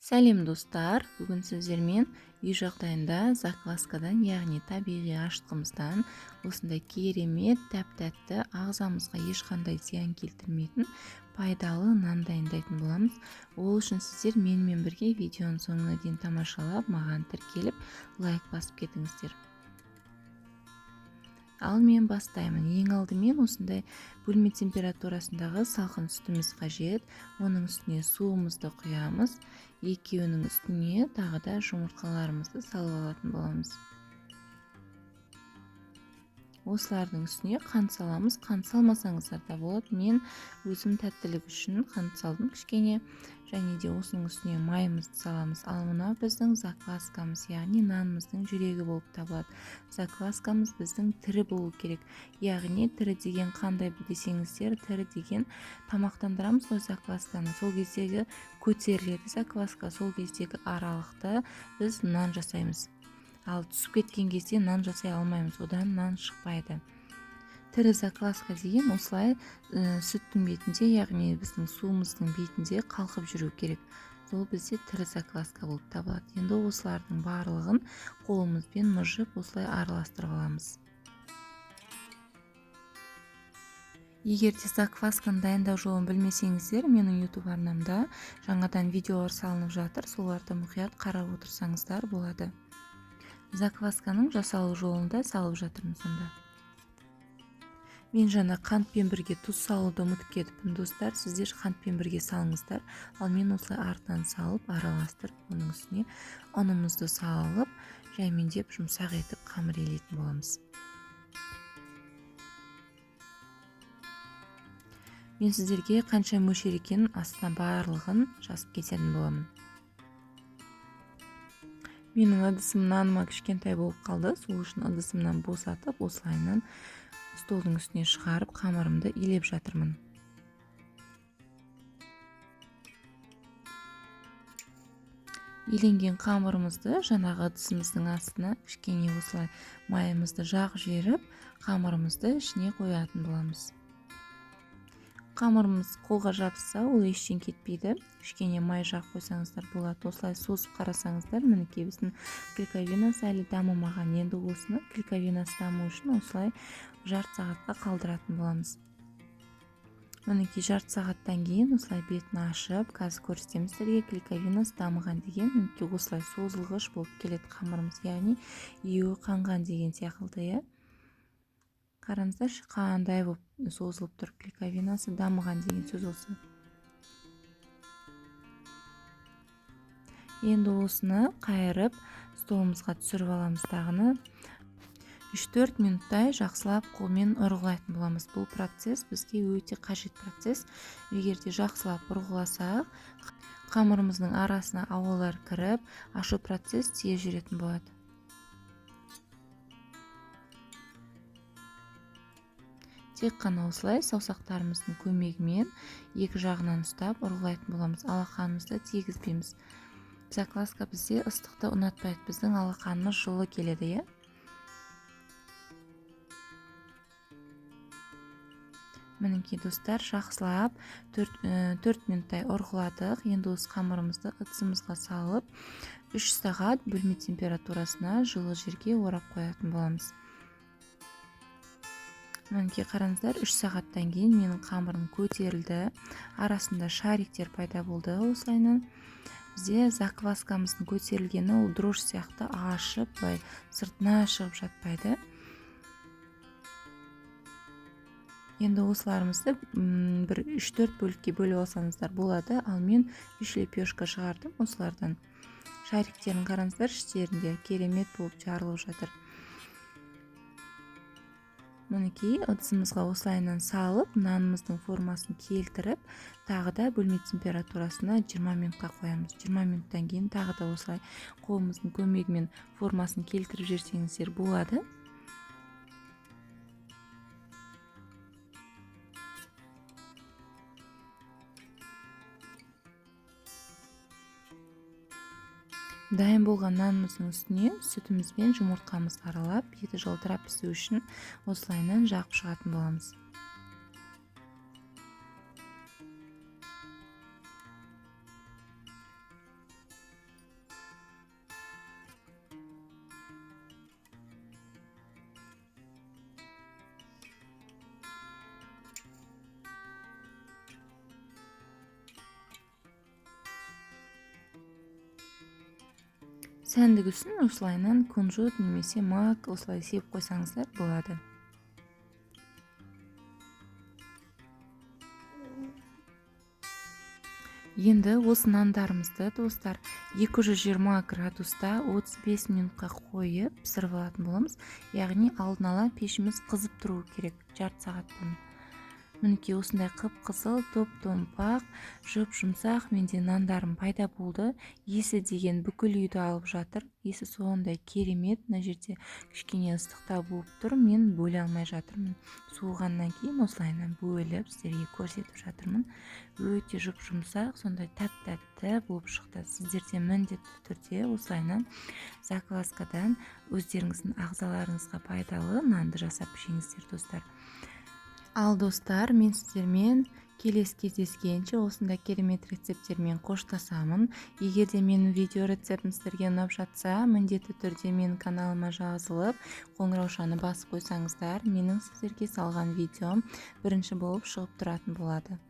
Сәлем достар, бүгін сіздермен үй жағдайында закваскадан, яғни табиғи ашытқымыздан осындай керемет тәп-тәтті ағзамызға ешқандай зиян келтірмейтін пайдалы нан дайындайтын боламыз. Ол үшін сіздер менімен бірге видеоның соңына дейін тамашалап, маған тіркеліп, лайк басып кетіңіздер. Ал мен бастаймын. Ең алдымен осындай бөлме температурасындағы салқын сүтіміз қажет. Оның үстіне суымызды құямыз. Екеуінің үстіне тағы да жұмыртқаларымызды салып алатын боламыз. Осылардың үстіне қант саламыз. Қант салмасаңыздар да болады. Мен өзім тәттілік үшін қант салдым кішкене. Және де осының үстіне майымызды саламыз. Ал мына біздің закваскамыз, яғни нанымыздың жүрегі болып табылады. Закваскамыз біздің тірі болу керек. Яғни тірі деген қандай десеңіздер, тірі деген тамақтандырамыз ғой заквасканы. Сол кездегі көтеріледі закваска, сол кездегі аралықты біз нан жасаймыз. Ал түсіп кеткен кезде нан жасай алмаймыз, одан нан шықпайды. Тірі закваска деген осылай сүттің бетінде, яғни біздің суымыздың бетінде қалқып жүру керек. Сол бізде тірі закваска болып табылады. Енді осылардың барлығын қолымызбен мыжып осылай араластырып аламыз. Егер де заквасканы дайындау жолын білмесеңіздер, менің YouTube арнамда жаңадан видеолар салынып жатыр, соларды мұқият қарап отырсаңыздар болады. Заквасканың жасалу жолында салып жатырмын сонда. Мен жаңа қантпен бірге тұз салуды ұмытып кетіппін достар. Сіздер қантпен бірге салыңыздар. Ал мен осылай артынан салып, араластырып, оның үстіне ұнымызды салып, жәймендеп жұмсақ етіп қамыр илейтін боламыз. Мен сіздерге қанша мөлшер екенін астына барлығын жазып кететін боламын. Менің ыдысым наныма кішкентай болып қалды. Сол үшін ыдысымнан босатып, осылайынан столдың үстіне шығарып, қамырымды илеп жатырмын. Иленген қамырымызды жаңағы ыдысымыздың астына кішкене осылай майымызды жағып жіберіп, қамырымызды ішіне қоятын боламыз. Қамырымыз қолға жабысса, ол ештен кетпейді. Кішкене май жағып қойсаңыздар болады. Осылай созып қарасаңыздар, мінекей біздің клейковинасы әлі дамымаған. Енді осыны клейковинасы даму үшін осылай жарты сағатқа қалдыратын боламыз. Мінекей жарты сағаттан кейін осылай бетін ашып, қазір көрсетемін сіздерге клейковинасы дамыған деген. Мінекей осылай созылғыш болып келеді қамырымыз, яғни июі қанған деген сияқты, иә. Қараңыздаршы, қандай болып созылып тұр, клейковинасы дамыған деген сөз осы. Енді осыны қайырып столымызға түсіріп аламыз тағыны. 3-4 минуттай жақсылап қолмен ұрғылайтын боламыз. Бұл процесс бізге өте қажет процесс. Егер де жақсылап ұрғыласақ, қамырымыздың арасына ауалар кіріп, ашу процесс тез жүретін болады. Тек қана осылай саусақтарымыздың көмегімен екі жағынан ұстап ұрғылайтын боламыз. Алақанымызды тигізбейміз. Закваска бізде ыстықты ұнатпайды. Біздің алақанымыз жылы келеді, иә. Мінекей достар, жақсылап 4 минуттай ұрғыладық. Енді осы қамырымызды ыдысымызға салып, 3 сағат бөлме температурасына жылы жерге орап қоятын боламыз. Мінекей қараңыздар, 3 сағаттан кейін менің қамырым көтерілді. Арасында шариктер пайда болды осылайынан. Бізде закваскамыздың көтерілгені ол дрожь сияқты ашып, сыртына шығып жатпайды. Енді осыларымызды бір 3-4 бөлікке бөліп алсаңыздар болады. Ал мен 3 лепешка шығардым осылардан. Шариктерін қараңыздар, іштерінде керемет болып жарылып жатыр. Мінекей ыдысымызға осылайынан салып, нанымыздың формасын келтіріп, тағы да бөлме температурасына 20 минутқа қоямыз. 20 минуттан кейін тағы да осылай қолымыздың көмегімен формасын келтіріп жерсеңіздер болады. Дайын болған нанымыздың үстіне сүтіміз бен жұмыртқамызды аралап, беті жылтырап пісу үшін осылайынан жағып шығатын боламыз. сәндік үшін осылайынан кунжут немесе мак осылай сеп қойсаңыздар болады. Енді осы нандарымызды достар 220 градуста 35 минутқа қойып пісіріп алатын боламыз. Яғни алдын ала пешіміз қызып тұру керек, жарты сағат бұрын. Мінекей осындай қып-қызыл, топ-томпақ, жұп-жұмсақ менде нандарым пайда болды. Есі деген бүкіл үйді алып жатыр. Есі сондай керемет. Мына жерде кішкене ыстықтау болып тұр. Мен бөле алмай жатырмын. Суығаннан кейін осылайынан бөліп сіздерге көрсетіп жатырмын. Өте жұп-жұмсақ, сондай тәп-тәтті болып шықты. Сіздер де міндетті түрде осылайынан закваскадан өздеріңіздің ағзаларыңызға пайдалы нанды жасап жеңіздер достар. Ал достар, мен сіздермен келесі кездескенше осындай керемет рецепттермен қоштасамын. Егер де менің видео рецептім сіздерге ұнап жатса, міндетті түрде менің каналыма жазылып, қоңыраушаны басып қойсаңыздар, менің сіздерге салған видеом бірінші болып шығып тұратын болады.